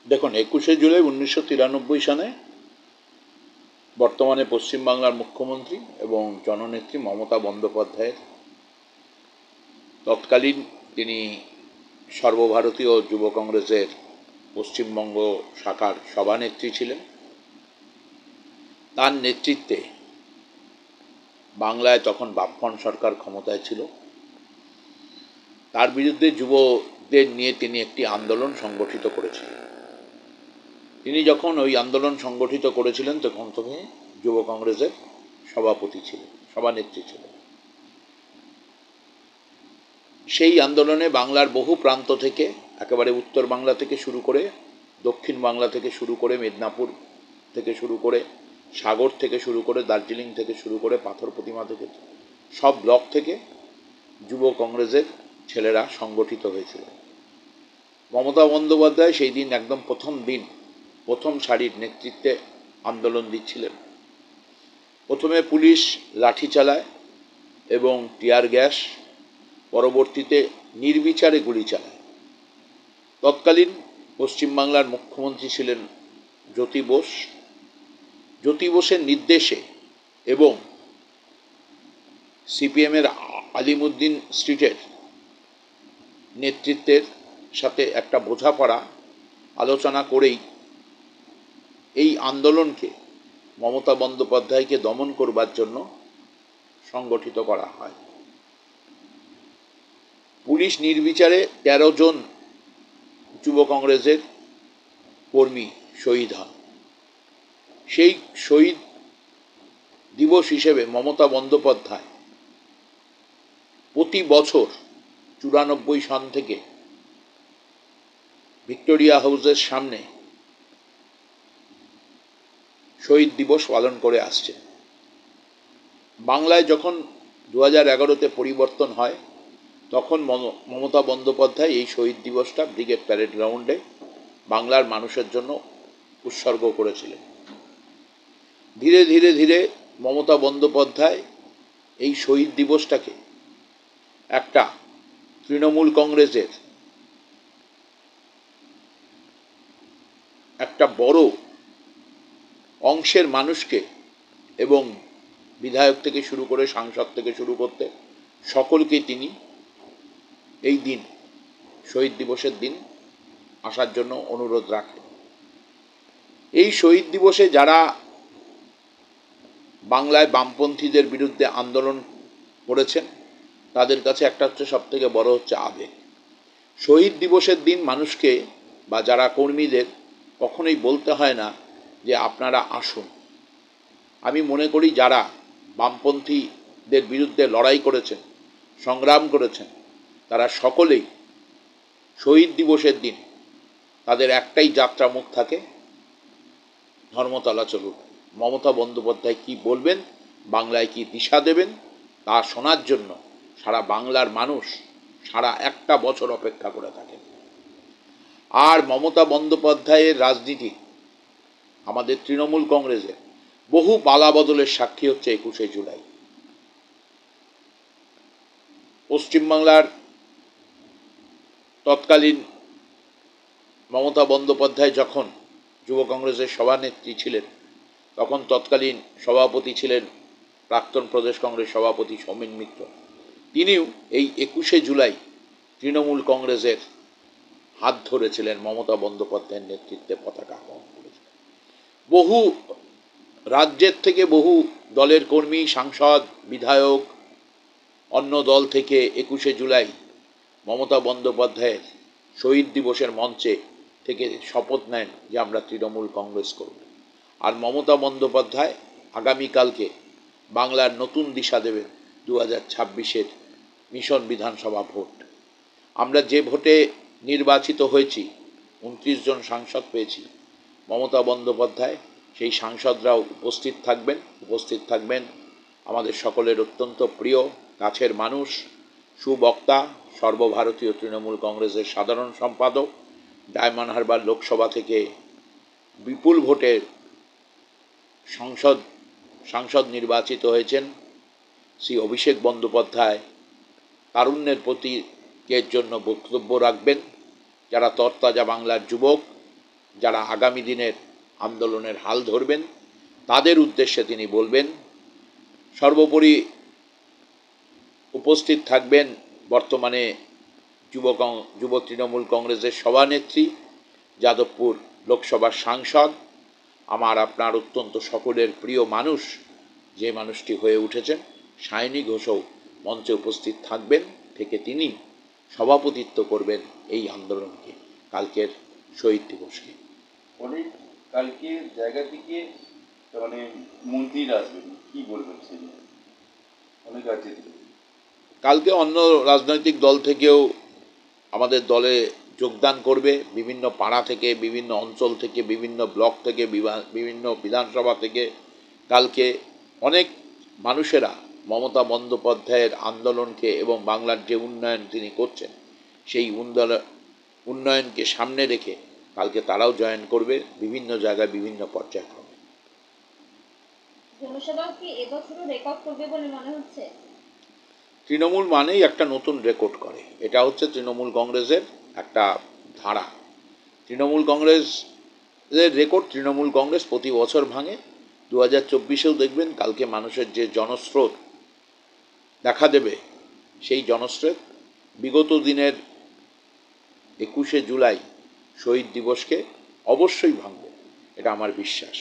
দেখুন, 21শে জুলাই 1993 সালে বর্তমানে পশ্চিমবাংলার মুখ্যমন্ত্রী এবং জননেত্রী মমতা বন্দ্যোপাধ্যায়ের তৎকালীন তিনি সর্বভারতীয় যুব কংগ্রেসের পশ্চিমবঙ্গ শাখার সভানেত্রী ছিলেন। তার নেতৃত্বে বাংলায় তখন বামফ্রন্ট সরকার ক্ষমতায় ছিল। তার বিরুদ্ধে যুবদের নিয়ে তিনি একটি আন্দোলন সংগঠিত করেছিলেন। তিনি যখন ওই আন্দোলন সংগঠিত করেছিলেন তখন তিনি যুব কংগ্রেসের সভাপতি ছিলেন, সভানেত্রী ছিলেন। সেই আন্দোলনে বাংলার বহু প্রান্ত থেকে, একেবারে উত্তর বাংলা থেকে শুরু করে, দক্ষিণ বাংলা থেকে শুরু করে, মেদিনীপুর থেকে শুরু করে, সাগর থেকে শুরু করে, দার্জিলিং থেকে শুরু করে, পাথর প্রতিমা থেকে, সব ব্লক থেকে যুব কংগ্রেসের ছেলেরা সংগঠিত হয়েছিল। মমতা বন্দ্যোপাধ্যায় সেই দিন একদম প্রথম সারির নেতৃত্বে আন্দোলন দিচ্ছিলেন। প্রথমে পুলিশ লাঠি চালায় এবং টিয়ার গ্যাস, পরবর্তীতে নির্বিচারে গুলি চালায়। তৎকালীন পশ্চিমবাংলার মুখ্যমন্ত্রী ছিলেন জ্যোতি বোস। জ্যোতি বোসের নির্দেশে এবং সিপিএমের আলিমুদ্দিন স্ট্রিটের নেতৃত্বের সাথে একটা বোঝাপড়া আলোচনা করেই এই আন্দোলনকে মমতা বন্দ্যোপাধ্যায়কে দমন করবার জন্য সংগঠিত করা হয়। পুলিশ নির্বিচারে 13 জন যুব কংগ্রেসের কর্মী শহীদ হন। সেই শহীদ দিবস হিসেবে মমতা বন্দ্যোপাধ্যায় প্রতি বছর 94 সন থেকে ভিক্টোরিয়া হাউসের সামনে শহীদ দিবস পালন করে আসছে। বাংলায় যখন 2011-তে পরিবর্তন হয় তখন মমতা বন্দ্যোপাধ্যায় এই শহীদ দিবসটা ব্রিগেড প্যারেড গ্রাউন্ডে বাংলার মানুষের জন্য উৎসর্গ করেছিলেন। ধীরে ধীরে ধীরে মমতা বন্দ্যোপাধ্যায় এই শহীদ দিবসটাকে একটা তৃণমূল কংগ্রেসের একটা বড় অংশের মানুষকে এবং বিধায়ক থেকে শুরু করে সাংসদ থেকে শুরু করতে সকলকে তিনি এই দিন, শহীদ দিবসের দিন আসার জন্য অনুরোধ রাখেন। এই শহীদ দিবসে যারা বাংলায় বামপন্থীদের বিরুদ্ধে আন্দোলন করেছেন তাদের কাছে একটা হচ্ছে সবথেকে বড় হচ্ছে আবেগ। শহীদ দিবসের দিন মানুষকে বা যারা কর্মীদের কখনোই বলতে হয় না যে আপনারা আসুন। আমি মনে করি যারা বামপন্থীদের বিরুদ্ধে লড়াই করেছেন, সংগ্রাম করেছেন, তারা সকলেই শহীদ দিবসের দিন তাদের একটাই যাত্রা মুখ থাকে, ধর্মতলা চলুন। মমতা বন্দ্যোপাধ্যায় কি বলবেন, বাংলায় কি দিশা দেবেন তা শোনার জন্য সারা বাংলার মানুষ সারা একটা বছর অপেক্ষা করে থাকেন। আর মমতা বন্দ্যোপাধ্যায়ের রাজনীতি, আমাদের তৃণমূল কংগ্রেসের বহু পালাবদলের সাক্ষী হচ্ছে 21শে জুলাই। পশ্চিমবাংলার তৎকালীন মমতা বন্দ্যোপাধ্যায় যখন যুব কংগ্রেসের সভানেত্রী ছিলেন তখন তৎকালীন সভাপতি ছিলেন প্রাক্তন প্রদেশ কংগ্রেস সভাপতি সৌমেন মিত্র। তিনিও এই 21শে জুলাই তৃণমূল কংগ্রেসের হাত ধরেছিলেন, মমতা বন্দ্যোপাধ্যায়ের নেতৃত্বে পতাকা আরোহণ করেছিলেন। বহু রাজ্যের থেকে বহু দলের কর্মী, সাংসদ, বিধায়ক অন্য দল থেকে 21শে জুলাই মমতা বন্দ্যোপাধ্যায়ের শহীদ দিবসের মঞ্চে থেকে শপথ নেন যে আমরা তৃণমূল কংগ্রেস করব। আর মমতা বন্দ্যোপাধ্যায় আগামীকালকে বাংলার নতুন দিশা দেবেন 2026-এর মিশন বিধানসভা ভোট। আমরা যে ভোটে নির্বাচিত হয়েছি, 29 জন সাংসদ পেয়েছি, মমতা বন্দ্যোপাধ্যায় সেই সাংসদরাও উপস্থিত থাকবেন আমাদের সকলের অত্যন্ত প্রিয় কাছের মানুষ, সুবক্তা, সর্বভারতীয় তৃণমূল কংগ্রেসের সাধারণ সম্পাদক, ডায়মন্ড হারবার লোকসভা থেকে বিপুল ভোটে সাংসদ নির্বাচিত হয়েছেন শ্রী অভিষেক বন্দ্যোপাধ্যায়। তারুণ্যের প্রতীকের জন্য বক্তব্য রাখবেন। যারা তরতাজা বাংলার যুবক, যারা আগামী দিনের আন্দোলনের হাল ধরবেন তাদের উদ্দেশ্যে তিনি বলবেন। সর্বোপরি উপস্থিত থাকবেন বর্তমানে যুব তৃণমূল কংগ্রেসের সভানেত্রী, যাদবপুর লোকসভার সাংসদ, আমার আপনার অত্যন্ত সকলের প্রিয় মানুষ যে মানুষটি হয়ে উঠেছেন সায়নী ঘোষও মঞ্চে উপস্থিত থাকবেন, থেকে তিনি সভাপতিত্ব করবেন এই আন্দোলনকে, কালকের শহীদ দিবসকে। অনেক কালকে জায়গা থেকে মানে মন্ত্রীরা আসবেন, কি বলবেন সেই নিয়ে? অনেক রাজ্য থেকে। কালকে অন্য রাজনৈতিক দল থেকেও আমাদের দলে যোগদান করবে, বিভিন্ন পাড়া থেকে, বিভিন্ন অঞ্চল থেকে, বিভিন্ন ব্লক থেকে, বিভিন্ন বিধানসভা থেকে। কালকে অনেক মানুষেরা মমতা বন্দ্যোপাধ্যায়ের আন্দোলনকে এবং বাংলার যে উন্নয়ন তিনি করছেন সেই উন্নয়নকে সামনে রেখে কালকে তারাও জয়েন করবে বিভিন্ন জায়গায় বিভিন্ন পর্যায়ক্রমে। জনসভাও কি এবছরও রেকর্ড করবে বলে মনে হচ্ছে? তৃণমূল মানেই একটা নতুন রেকর্ড করে, এটা হচ্ছে তৃণমূল কংগ্রেসের একটা ধারা। তৃণমূল কংগ্রেসের রেকর্ড তৃণমূল কংগ্রেস প্রতি বছর ভাঙে। 2024-এও দেখবেন কালকে মানুষের যে জনস্রোত দেখা দেবে, সেই জনস্রোত বিগত দিনের 21শে জুলাই শহীদ দিবসকে অবশ্যই ভাঙবে, এটা আমার বিশ্বাস।